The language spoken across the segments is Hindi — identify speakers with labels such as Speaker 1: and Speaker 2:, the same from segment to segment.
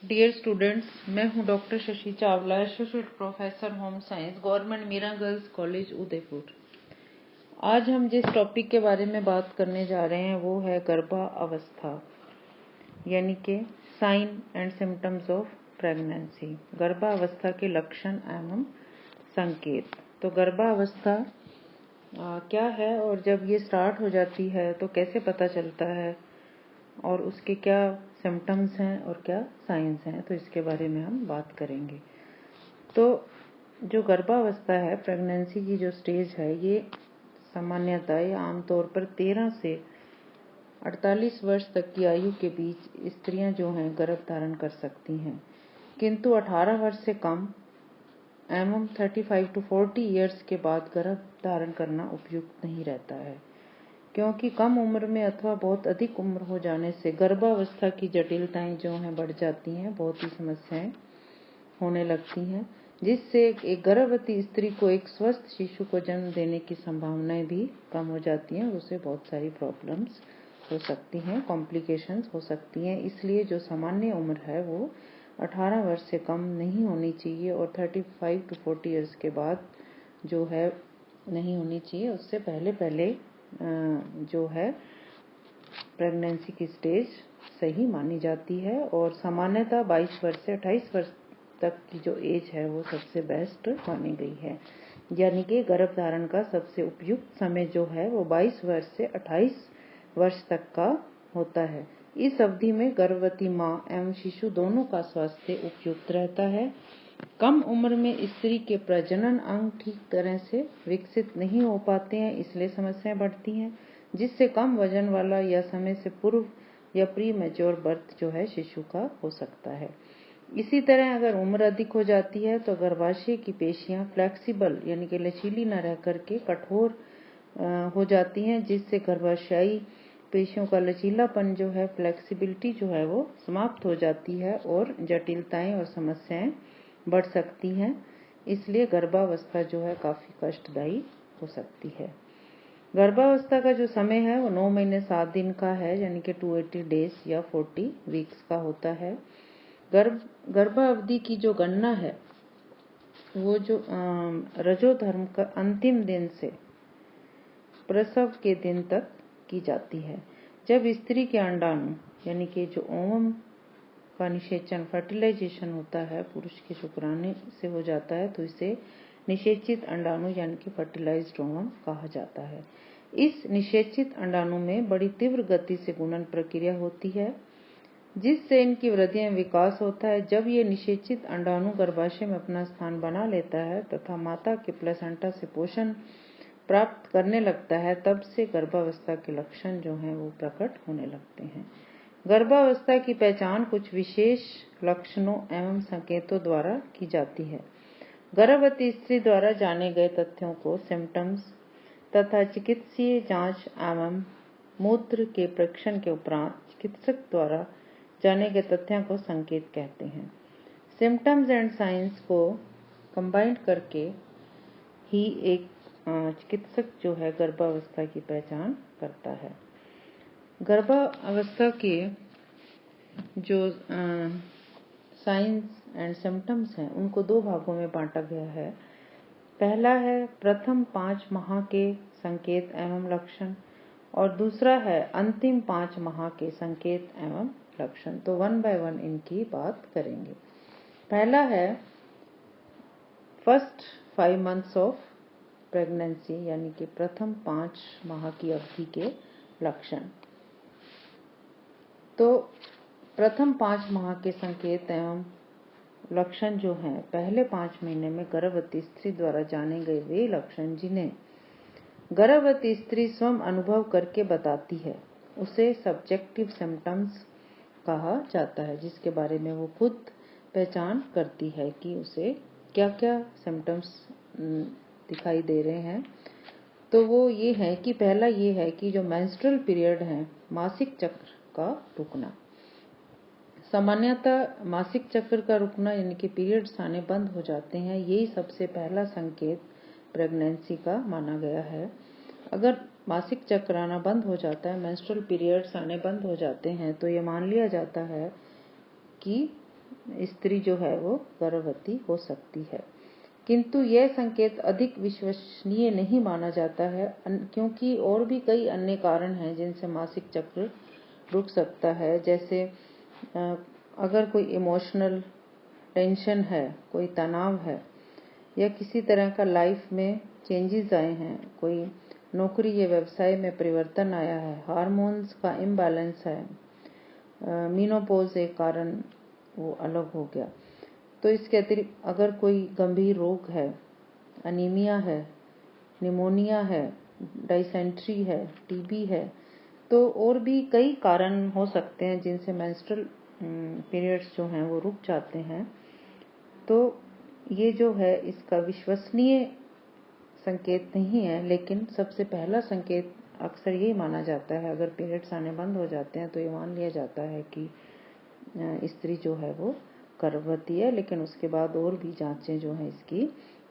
Speaker 1: डियर स्टूडेंट्स, मैं हूं doctor Shashi Chawla, associate professor home science, government Meera girls college Udaipur. आज हम जिस टॉपिक के बारे में बात करने जा रहे हैं वो है गर्भावस्था, यानी कि sign and symptoms of pregnancy. गर्भावस्था के लक्षण एवं संकेत। तो गर्भावस्था क्या है और जब ये स्टार्ट हो जाती है तो कैसे पता चलता है और उसके क्या सिम्टम्स हैं और क्या साइंस हैं, तो इसके बारे में हम बात करेंगे। तो जो गर्भावस्था है, प्रेगनेंसी की जो स्टेज है, ये सामान्यतः या आमतौर पर 13 से 48 वर्ष तक की आयु के बीच स्त्रियां जो हैं गर्भ धारण कर सकती हैं, किंतु 18 वर्ष से कम एवं 35 to 40 ईयर्स के बाद गर्भ धारण करना उपयुक्त नहीं रहता है, क्योंकि कम उम्र में अथवा बहुत अधिक उम्र हो जाने से गर्भावस्था की जटिलताएं जो हैं बढ़ जाती हैं, बहुत ही समस्याएं होने लगती हैं, जिससे एक गर्भवती स्त्री को एक स्वस्थ शिशु को जन्म देने की संभावनाएं भी कम हो जाती हैं और उसे बहुत सारी प्रॉब्लम्स हो सकती हैं, कॉम्प्लिकेशंस हो सकती हैं। इसलिए जो सामान्य उम्र है वो 18 वर्ष से कम नहीं होनी चाहिए और 35 to 40 ईयर्स के बाद जो है नहीं होनी चाहिए। उससे पहले जो है प्रेगनेंसी की स्टेज सही मानी जाती है और सामान्यतः 22 वर्ष से 28 वर्ष तक की जो एज है वो सबसे बेस्ट मानी गई है, यानी कि गर्भ धारण का सबसे उपयुक्त समय जो है वो 22 वर्ष से 28 वर्ष तक का होता है। इस अवधि में गर्भवती माँ एवं शिशु दोनों का स्वास्थ्य उपयुक्त रहता है। कम उम्र में स्त्री के प्रजनन अंग ठीक तरह से विकसित नहीं हो पाते हैं, इसलिए समस्याएं बढ़ती हैं, जिससे कम वजन वाला या समय से पूर्व या प्री मैच्योर बर्थ जो है शिशु का हो सकता है। इसी तरह अगर उम्र अधिक हो जाती है तो गर्भाशय की पेशियां फ्लेक्सिबल यानी कि लचीली न रह करके कठोर हो जाती हैं, जिससे गर्भाशयी पेशियों का लचीलापन जो है, फ्लेक्सिबिलिटी जो है वो समाप्त हो जाती है और जटिलताएं और समस्याएं बढ़ सकती हैं। इसलिए गर्भावस्था जो है काफी कष्टदायी हो सकती है। गर्भावस्था का जो समय है वो 9 महीने 7 दिन का है, यानी कि 280 डेज या 40 वीक्स का होता है। गर्भावधि की जो गणना है वो जो रजोधर्म का अंतिम दिन से प्रसव के दिन तक की जाती है। जब स्त्री के अंडाणु यानी कि जो ओवम का निषेचन फर्टिलाइजेशन होता है, पुरुष के शुक्राणु से हो जाता है, तो इसे निषेचित अंडाणु यानी कि फर्टिलाइज्ड ओवम कहा जाता है। इस निषेचित अंडाणु में बड़ी तीव्र गति से गुणन प्रक्रिया होती है, जिससे इनकी वृद्धि एवं विकास होता है। जब ये निषेचित अंडाणु गर्भाशय में अपना स्थान बना लेता है तथा माता के प्लेसेंटा से पोषण प्राप्त करने लगता है, तब से गर्भावस्था के लक्षण जो हैं वो प्रकट होने लगते हैं। गर्भावस्था की पहचान कुछ विशेष लक्षणों एवं संकेतों द्वारा की जाती है। गर्भवती स्त्री द्वारा जाने गए तथ्यों को सिम्टम्स तथा चिकित्सीय जांच एवं मूत्र के परीक्षण के उपरांत चिकित्सक द्वारा जाने गए तथ्यों को संकेत कहते हैं। सिम्टम्स एंड साइंस को कंबाइंड करके ही एक चिकित्सक जो है गर्भावस्था की पहचान करता है। गर्भावस्था के जो साइंस एंड सिम्टम्स हैं उनको 2 भागों में बांटा गया है। पहला है प्रथम 5 माह के संकेत एवं लक्षण और दूसरा है अंतिम 5 माह के संकेत एवं लक्षण। तो 1 by 1 इनकी बात करेंगे। पहला है फर्स्ट 5 months ऑफ प्रेगनेंसी, यानी कि प्रथम 5 माह की अवधि के लक्षण। तो प्रथम 5 माह के संकेत एवं लक्षण जो हैं, पहले 5 महीने में गर्भवती स्त्री द्वारा जाने गए वे लक्षण जिन्हें गर्भवती स्त्री स्वयं अनुभव करके बताती है, उसे सब्जेक्टिव सिम्टम्स कहा जाता है, जिसके बारे में वो खुद पहचान करती है कि उसे क्या क्या सिम्टम्स दिखाई दे रहे हैं। तो वो ये है कि पहला ये है कि जो मेंस्ट्रुअल पीरियड है, मासिक चक्र का रुकना। सामान्यतः मासिक चक्र का रुकना यानी कि पीरियड्स आने बंद हो जाते हैं, यही सबसे पहला संकेत प्रेगनेंसी का माना गया है। अगर मासिक चक्र आना बंद हो जाता है, मेंस्ट्रुअल पीरियड्स आने बंद हो जाते हैं, तो ये मान लिया जाता है कि स्त्री जो है वो गर्भवती हो सकती है। किंतु यह संकेत अधिक विश्वसनीय नहीं माना जाता है, क्योंकि और भी कई अन्य कारण हैं जिनसे मासिक चक्र रुक सकता है। जैसे अगर कोई इमोशनल टेंशन है, कोई तनाव है, या किसी तरह का लाइफ में चेंजेस आए हैं, कोई नौकरी या व्यवसाय में परिवर्तन आया है, हार्मोन्स का इम्बैलेंस है, मीनोपॉज एक कारण वो अलग हो गया। तो इसके अतिरिक्त अगर कोई गंभीर रोग है, अनीमिया है, निमोनिया है, डाइसेंट्री है, टीबी है, तो और भी कई कारण हो सकते हैं जिनसे मेंस्ट्रुअल पीरियड्स जो हैं वो रुक जाते हैं। तो ये जो है इसका विश्वसनीय संकेत नहीं है, लेकिन सबसे पहला संकेत अक्सर यही माना जाता है। अगर पीरियड्स आने बंद हो जाते हैं तो ये मान लिया जाता है कि स्त्री जो है वो गर्भवती है, लेकिन उसके बाद और भी जांचें जो हैं इसकी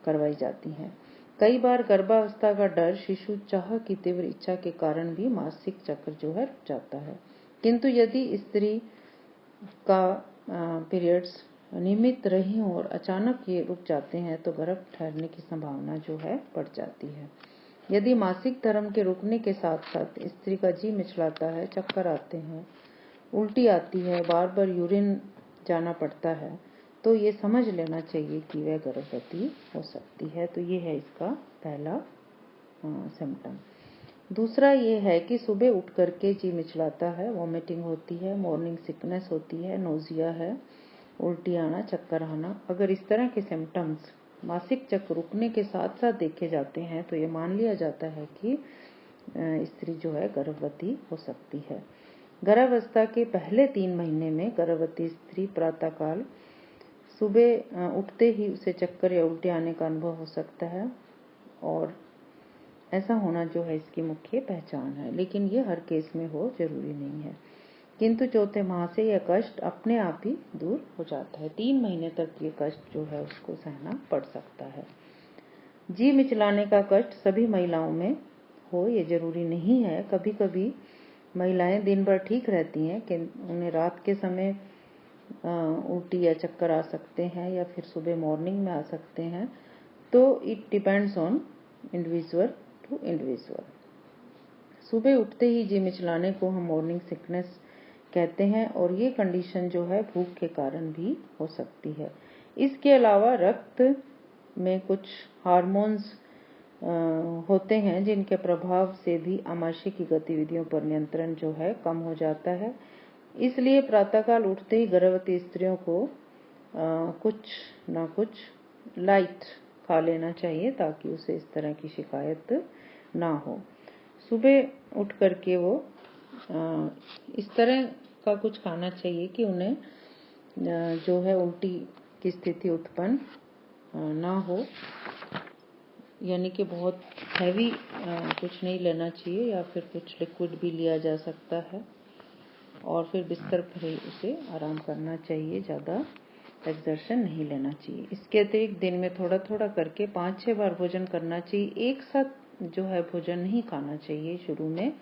Speaker 1: करवाई जाती हैं। कई बार गर्भावस्था का डर, शिशु चाह की तीव्र इच्छा के कारण भी मासिक चक्र जो है रुक जाता है। किंतु यदि स्त्री का पीरियड्स नियमित रही हो और अचानक ये रुक जाते हैं तो गर्भ ठहरने की संभावना जो है बढ़ जाती है। यदि मासिक धर्म के रुकने के साथ साथ स्त्री का जी मिचलाता है, चक्कर आते हैं, उल्टी आती है, बार बार यूरिन जाना पड़ता है, तो ये समझ लेना चाहिए कि वह गर्भवती हो सकती है। तो ये है इसका पहला सिम्टम। दूसरा ये है कि सुबह उठ करके जी मिचलाता है, वॉमिटिंग होती है, मॉर्निंग सिकनेस होती है, नोजिया है, उल्टी आना, चक्कर आना। अगर इस तरह के सिम्टम्स मासिक चक्र रुकने के साथ साथ देखे जाते हैं तो ये मान लिया जाता है कि स्त्री जो है गर्भवती हो सकती है। गर्भावस्था के पहले 3 महीने में गर्भवती स्त्री प्रातःकाल सुबह उठते ही उसे चक्कर या उल्टी आने का अनुभव हो सकता है, और ऐसा होना जो है इसकी मुख्य पहचान है। लेकिन ये हर केस में हो जरूरी नहीं है। किंतु चौथे माह से यह कष्ट अपने आप ही दूर हो जाता है। 3 महीने तक ये कष्ट जो है उसको सहना पड़ सकता है। जी मिचलाने का कष्ट सभी महिलाओं में हो ये जरूरी नहीं है। कभी कभी महिलाएं दिन भर ठीक रहती हैं कि उन्हें रात के समय उल्टी या चक्कर आ सकते हैं, या फिर सुबह मॉर्निंग में आ सकते हैं। तो it depends on individual to individual. सुबह उठते ही जी मिचलाने को हम मॉर्निंग सिकनेस कहते हैं, और ये कंडीशन जो है भूख के कारण भी हो सकती है। इसके अलावा रक्त में कुछ हार्मोन्स होते हैं जिनके प्रभाव से भी आमाशय की गतिविधियों पर नियंत्रण जो है कम हो जाता है। इसलिए प्रातःकाल उठते ही गर्भवती स्त्रियों को कुछ ना कुछ लाइट खा लेना चाहिए ताकि उसे इस तरह की शिकायत ना हो। सुबह उठ करके वो इस तरह का कुछ खाना चाहिए कि उन्हें जो है उल्टी की स्थिति उत्पन्न ना हो, यानी कि बहुत हैवी कुछ नहीं लेना चाहिए, या फिर कुछ लिक्विड भी लिया जा सकता है, और फिर बिस्तर पर ही उसे आराम करना चाहिए, ज़्यादा एक्सर्शन नहीं लेना चाहिए। इसके अतिरिक्त दिन में थोड़ा थोड़ा करके 5-6 बार भोजन करना चाहिए। एक साथ जो है भोजन नहीं खाना चाहिए शुरू में,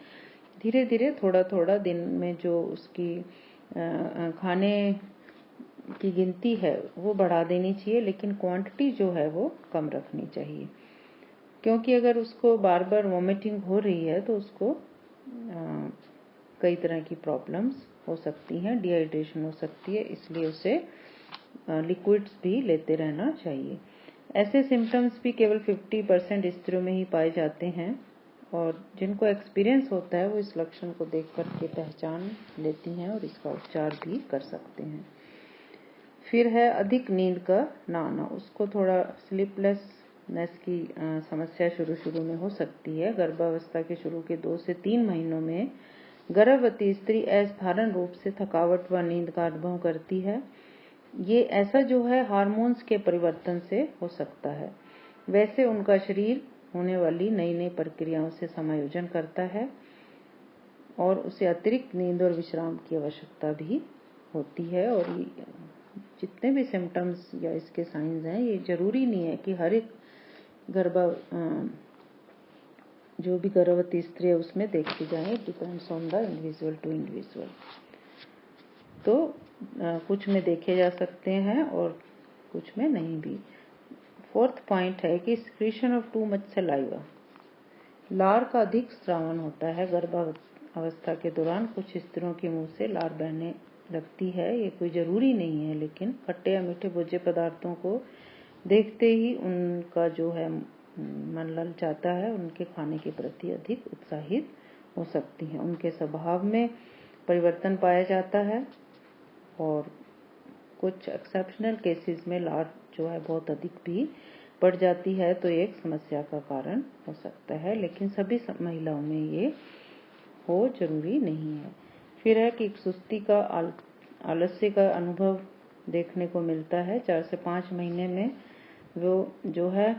Speaker 1: धीरे धीरे थोड़ा थोड़ा दिन में जो उसकी खाने की गिनती है वो बढ़ा देनी चाहिए, लेकिन क्वांटिटी जो है वो कम रखनी चाहिए। क्योंकि अगर उसको बार बार वॉमिटिंग हो रही है तो उसको कई तरह की प्रॉब्लम्स हो सकती हैं, डिहाइड्रेशन हो सकती है, इसलिए उसे लिक्विड्स भी लेते रहना चाहिए। ऐसे सिम्टम्स भी केवल 50% स्त्रियों में ही पाए जाते हैं, और जिनको एक्सपीरियंस होता है वो इस लक्षण को देख करके पहचान लेती हैं और इसका उपचार भी कर सकते हैं। फिर है अधिक नींद का ना आना। उसको थोड़ा स्लीपलेसनेस की समस्या शुरू में हो सकती है। गर्भावस्था के शुरू के 2 से 3 महीनों में गर्भवती स्त्री असाधारण रूप से थकावट व नींद का अनुभव करती है। ये ऐसा जो है हार्मोन्स के परिवर्तन से हो सकता है। वैसे उनका शरीर होने वाली नई नई प्रक्रियाओं से समायोजन करता है, और उसे अतिरिक्त नींद और विश्राम की आवश्यकता भी होती है। और जितने भी सिम्टम्स या इसके साइंस हैं, ये जरूरी नहीं है कि हर एक जो भी गर्भवती स्त्री है उसमें देखी जाए। Depends on the individual to individual. तो कुछ में देखे जा सकते हैं और कुछ में नहीं भी। फोर्थ पॉइंट है कि secretion of too much saliva, लार का अधिक स्रावन होता है गर्भावस्था के दौरान। कुछ स्त्रियों के मुंह से लार बहने लगती है, ये कोई जरूरी नहीं है, लेकिन खट्टे या मीठे भोज्य पदार्थों को देखते ही उनका जो है मन ललचाता है, उनके खाने के प्रति अधिक उत्साहित हो सकती हैं, उनके स्वभाव में परिवर्तन पाया जाता है और कुछ एक्सेप्शनल केसेस में लार जो है बहुत अधिक भी बढ़ जाती है, तो एक समस्या का कारण हो सकता है, लेकिन सभी महिलाओं में ये हो जरूरी नहीं है। फिर है कि सुस्ती का आलस्य का अनुभव देखने को मिलता है। 4 से 5 महीने में वो जो है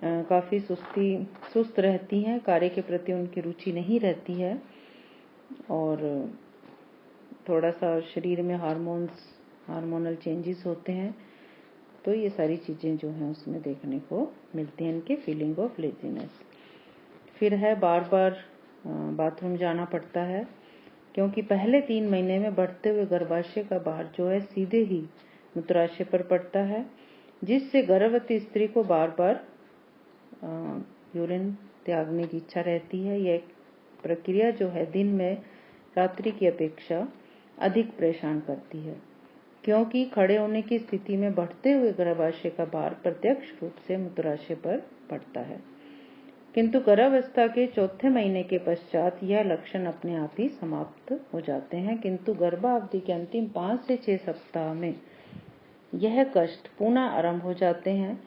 Speaker 1: काफ़ी सुस्त रहती हैं, कार्य के प्रति उनकी रुचि नहीं रहती है और थोड़ा सा शरीर में हार्मोनल चेंजेस होते हैं, तो ये सारी चीज़ें जो हैं उसमें देखने को मिलती हैं, इनके फीलिंग ऑफ लेजीनेस। फिर है बार बार बाथरूम जाना पड़ता है, क्योंकि पहले 3 महीने में बढ़ते हुए गर्भाशय का भार जो है सीधे ही मूत्राशय पर पड़ता है, जिससे गर्भवती स्त्री को बार बार यूरिन त्यागने की इच्छा रहती है। यह प्रक्रिया जो है दिन में रात्रि की अपेक्षा अधिक परेशान करती है, क्योंकि खड़े होने की स्थिति में बढ़ते हुए गर्भाशय का भार प्रत्यक्ष रूप से मूत्राशय पर पड़ता है, किंतु गर्भावस्था के 4थे महीने के पश्चात यह लक्षण अपने आप ही समाप्त हो जाते हैं, किंतु गर्भावधि के अंतिम 5 से 6 सप्ताह में यह कष्ट पुनः आरंभ हो जाते हैं।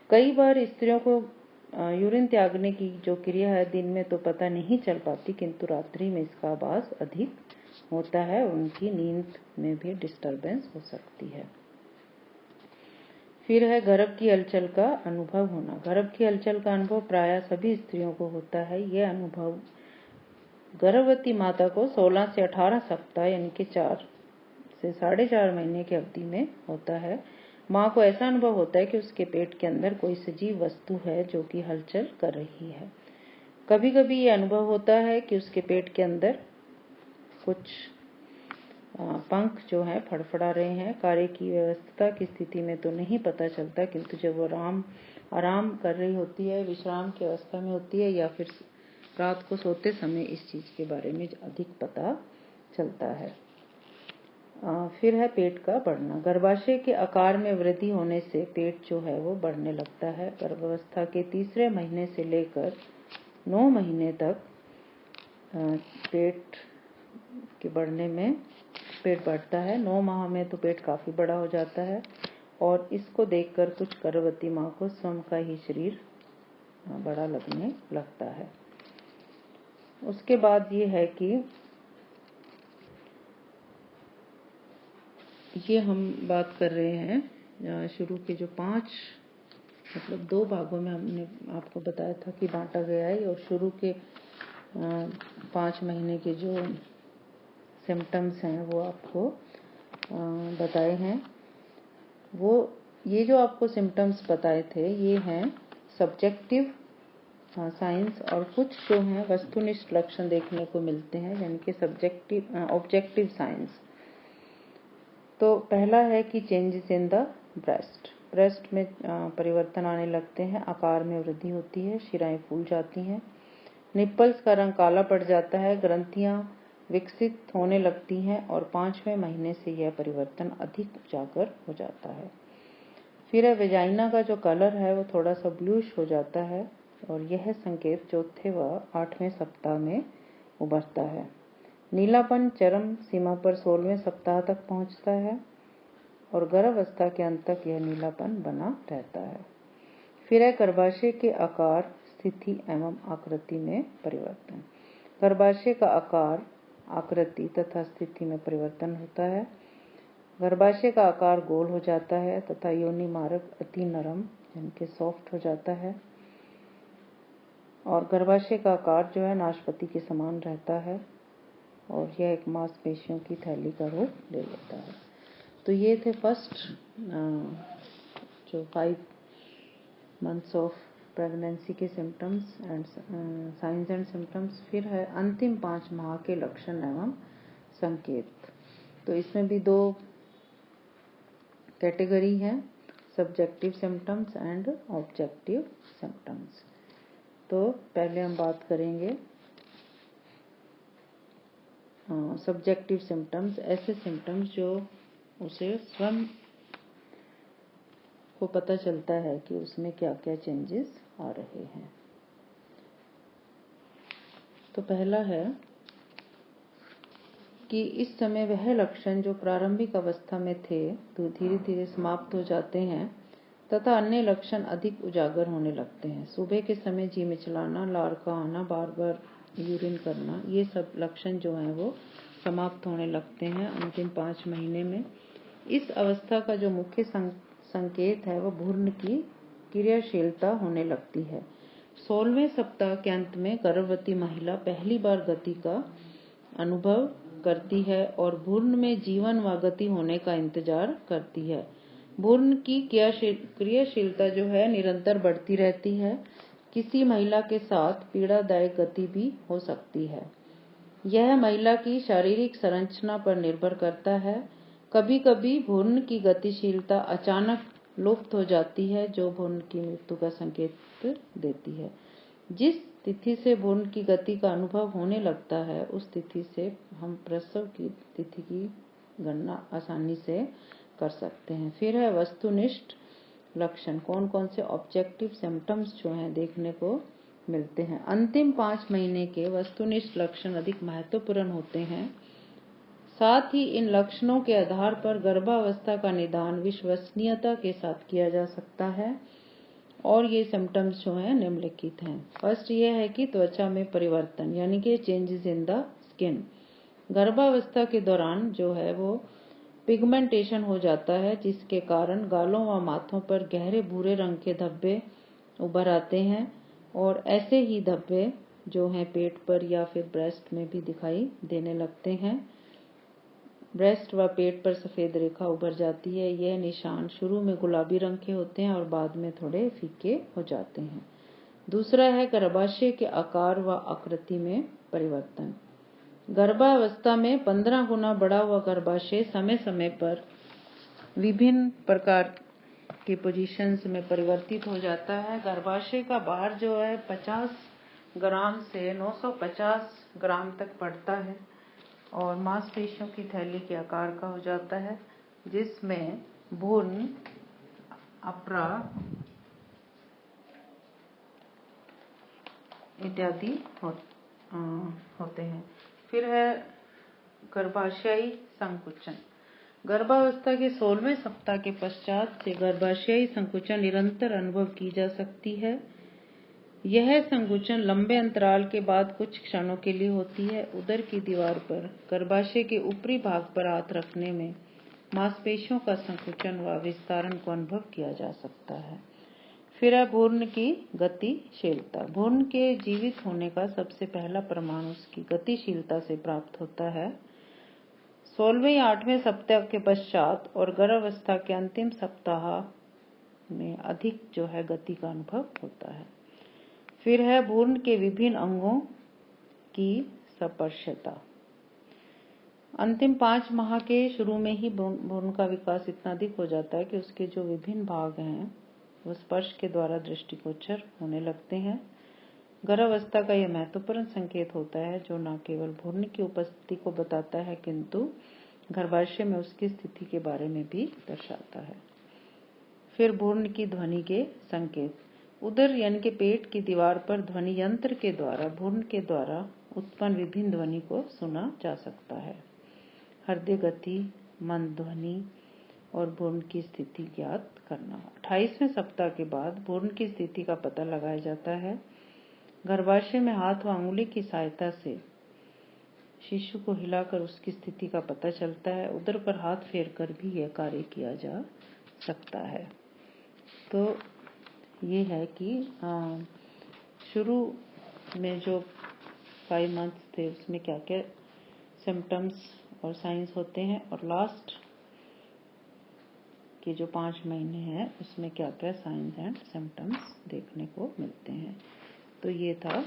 Speaker 1: कई बार स्त्रियों को यूरिन त्यागने की जो क्रिया है दिन में तो पता नहीं चल पाती, किंतु रात्रि में इसका आभास अधिक होता है, उनकी नींद में भी डिस्टरबेंस हो सकती है। फिर है गर्भ की हलचल का अनुभव होना। गर्भ की हलचल का अनुभव प्रायः सभी स्त्रियों को होता है। यह अनुभव गर्भवती माता को 16 से 18 सप्ताह यानी कि 4 से 4.5 महीने की अवधि में होता है। माँ को ऐसा अनुभव होता है कि उसके पेट के अंदर कोई सजीव वस्तु है जो कि हलचल कर रही है। कभी कभी ये अनुभव होता है कि उसके पेट के अंदर कुछ पंख जो है फड़फड़ा रहे हैं। कार्य की व्यवस्था की स्थिति में तो नहीं पता चलता, किंतु जब वो आराम कर रही होती है, विश्राम की अवस्था में होती है या फिर रात को सोते समय इस चीज के बारे में अधिक पता चलता है। फिर है पेट का बढ़ना। गर्भाशय के आकार में वृद्धि होने से पेट जो है वो बढ़ने लगता है। गर्भावस्था के 3रे महीने से लेकर 9 महीने तक पेट के बढ़ने में पेट बढ़ता है। 9 माह में तो पेट काफी बड़ा हो जाता है और इसको देखकर कुछ गर्भवती माँ को स्वयं का ही शरीर बड़ा लगने लगता है। उसके बाद ये है कि ये हम बात कर रहे हैं शुरू के जो 2 भागों में हमने आपको बताया था कि बांटा गया है, और शुरू के 5 महीने के जो सिम्टम्स हैं वो आपको बताए हैं। ये जो आपको सिम्टम्स बताए थे ये हैं सब्जेक्टिव साइंस, और कुछ जो हैं वस्तुनिष्ठ लक्षण देखने को मिलते हैं, यानी कि ऑब्जेक्टिव साइंस। तो पहला है कि चेंजेस इन द ब्रेस्ट में परिवर्तन आने लगते हैं, आकार में वृद्धि होती है, शिराएं फूल जाती हैं, निप्पल्स का रंग काला पड़ जाता है, ग्रंथियां विकसित होने लगती हैं और 5वें महीने से यह परिवर्तन अधिक उजागर हो जाता है। फिर है वेजाइना का जो कलर है वो थोड़ा सा ब्लूइश हो जाता है और यह संकेत 4थे व 8वें सप्ताह में उभरता है। नीलापन चरम सीमा पर 16वें सप्ताह तक पहुंचता है और गर्भावस्था के अंत तक यह नीलापन बना रहता है। फिर है गर्भाशय के आकार, स्थिति एवं आकृति में परिवर्तन। गर्भाशय का आकार, आकृति तथा स्थिति में परिवर्तन होता है। गर्भाशय का आकार गोल हो जाता है तथा योनि मार्ग अति नरम यानी कि सॉफ्ट हो जाता है और गर्भाशय का आकार जो है नाशपाती के समान रहता है और यह एक मांसपेशियों की थैली का रूप ले लेता है। तो ये थे फर्स्ट जो 5 मंथ्स ऑफ प्रेगनेंसी के symptoms and science and symptoms. फिर है अंतिम 5 माह के लक्षण एवं संकेत। तो इसमें भी दो कैटेगरी है, subjective symptoms and objective symptoms. तो पहले हम बात करेंगे सब्जेक्टिव सिम्टम्स, ऐसे सिम्टम्स जो उसे स्वयं को पता चलता है कि उसमें क्या क्या चेंजेस आ रहे हैं। तो पहला है कि इस समय वह लक्षण जो प्रारंभिक अवस्था में थे तो धीरे धीरे समाप्त हो जाते हैं तथा अन्य लक्षण अधिक उजागर होने लगते हैं। सुबह के समय जी मिचलाना, लार का आना, बार बार यूरिन करना, ये सब लक्षण जो हैं वो समाप्त होने लगते हैं अंतिम 5 महीने में। इस अवस्था का जो मुख्य संकेत है वो भ्रूण की क्रियाशीलता होने लगती है। 16वें सप्ताह के अंत में गर्भवती महिला पहली बार गति का अनुभव करती है और भ्रूण में जीवन व गति होने का इंतजार करती है। भ्रूण की क्रियाशीलता जो है निरंतर बढ़ती रहती है। किसी महिला के साथ पीड़ादायक गति भी हो सकती है। यह महिला की शारीरिक संरचना पर निर्भर करता है। कभी कभी भ्रूण की गतिशीलता अचानक लुप्त हो जाती है जो भ्रूण की मृत्यु का संकेत देती है। जिस तिथि से भ्रूण की गति का अनुभव होने लगता है उस तिथि से हम प्रसव की तिथि की गणना आसानी से कर सकते हैं। फिर है वस्तुनिष्ठ लक्षण, कौन कौन से ऑब्जेक्टिव सिम्टम्स जो हैं देखने को मिलते हैं। अंतिम 5 महीने के वस्तुनिष्ठ लक्षण अधिक महत्वपूर्ण होते हैं। साथ ही इन लक्षणों के आधार पर गर्भावस्था का निदान विश्वसनीयता के साथ किया जा सकता है और ये सिम्टम्स जो हैं निम्नलिखित हैं। फर्स्ट ये है कि त्वचा में परिवर्तन यानी कि चेंजेस इन द स्किन। गर्भावस्था के दौरान जो है वो पिगमेंटेशन हो जाता है जिसके कारण गालों व माथों पर गहरे भूरे रंग के धब्बे उभर आते हैं और ऐसे ही धब्बे जो हैं पेट पर या फिर ब्रेस्ट में भी दिखाई देने लगते हैं। ब्रेस्ट व पेट पर सफेद रेखा उभर जाती है। यह निशान शुरू में गुलाबी रंग के होते हैं और बाद में थोड़े फीके हो जाते हैं। दूसरा है गर्भाशय के आकार व आकृति में परिवर्तन। गर्भावस्था में 15 गुना बढ़ा हुआ गर्भाशय समय समय पर विभिन्न प्रकार की पोजीशंस में परिवर्तित हो जाता है। गर्भाशय का भार जो है 50 ग्राम से 950 ग्राम तक बढ़ता है और मांसपेशियों की थैली के आकार का हो जाता है जिसमें भ्रूण, अप्रा इत्यादि होते हैं। फिर है गर्भाशयी संकुचन। गर्भावस्था के 16वें सप्ताह के पश्चात से गर्भाशयी संकुचन निरंतर अनुभव की जा सकती है। यह संकुचन लंबे अंतराल के बाद कुछ क्षणों के लिए होती है। उदर की दीवार पर गर्भाशय के ऊपरी भाग पर हाथ रखने में मांसपेशियों का संकुचन व विस्तारण को अनुभव किया जा सकता है। फिर है भ्रूण की गतिशीलता। भ्रूण के जीवित होने का सबसे पहला प्रमाण उसकी गतिशीलता से प्राप्त होता है। 16वें या 8वें सप्ताह के पश्चात और गर्भावस्था के अंतिम सप्ताह में अधिक जो है गति का अनुभव होता है। फिर है भ्रूण के विभिन्न अंगों की स्पर्शता। अंतिम 5 माह के शुरू में ही भ्रूण का विकास इतना अधिक हो जाता है कि उसके जो विभिन्न भाग हैं वो स्पर्श के द्वारा दृष्टिगोचर होने लगते हैं। गर्भावस्था का यह महत्वपूर्ण संकेत होता है जो न केवल भ्रूण की उपस्थिति को बताता है किंतु गर्भाशय में उसकी स्थिति के बारे में भी दर्शाता है। फिर भ्रूण की ध्वनि के संकेत। उदर यानी कि पेट की दीवार पर ध्वनि यंत्र के द्वारा भ्रूण के द्वारा उत्पन्न विभिन्न ध्वनि को सुना जा सकता है। हृदय गति, मंद ध्वनि और भ्रूण की स्थिति ज्ञात करना। 28वें सप्ताह के बाद भ्रूण की स्थिति का पता लगाया जाता है। गर्भाशय में हाथ व अंगुली की सहायता से शिशु को हिलाकर उसकी स्थिति का पता चलता है। उदर पर हाथ फेरकर भी यह कार्य किया जा सकता है। तो ये है कि शुरू में जो 5 मंथ्स थे उसमें क्या क्या सिम्टम्स और साइंस होते हैं और लास्ट के जो 5 महीने हैं उसमें क्या क्या साइंस एंड सिम्टम्स देखने को मिलते हैं। तो ये था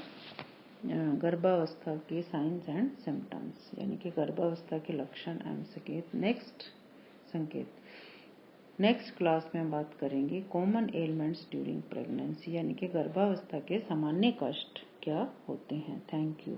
Speaker 1: गर्भावस्था के साइंस एंड सिम्टम्स, यानी कि गर्भावस्था के लक्षण एवं संकेत। नेक्स्ट क्लास में बात करेंगे कॉमन एलिमेंट्स ड्यूरिंग प्रेगनेंसी, यानी कि गर्भावस्था के सामान्य कष्ट क्या होते हैं। Thank you.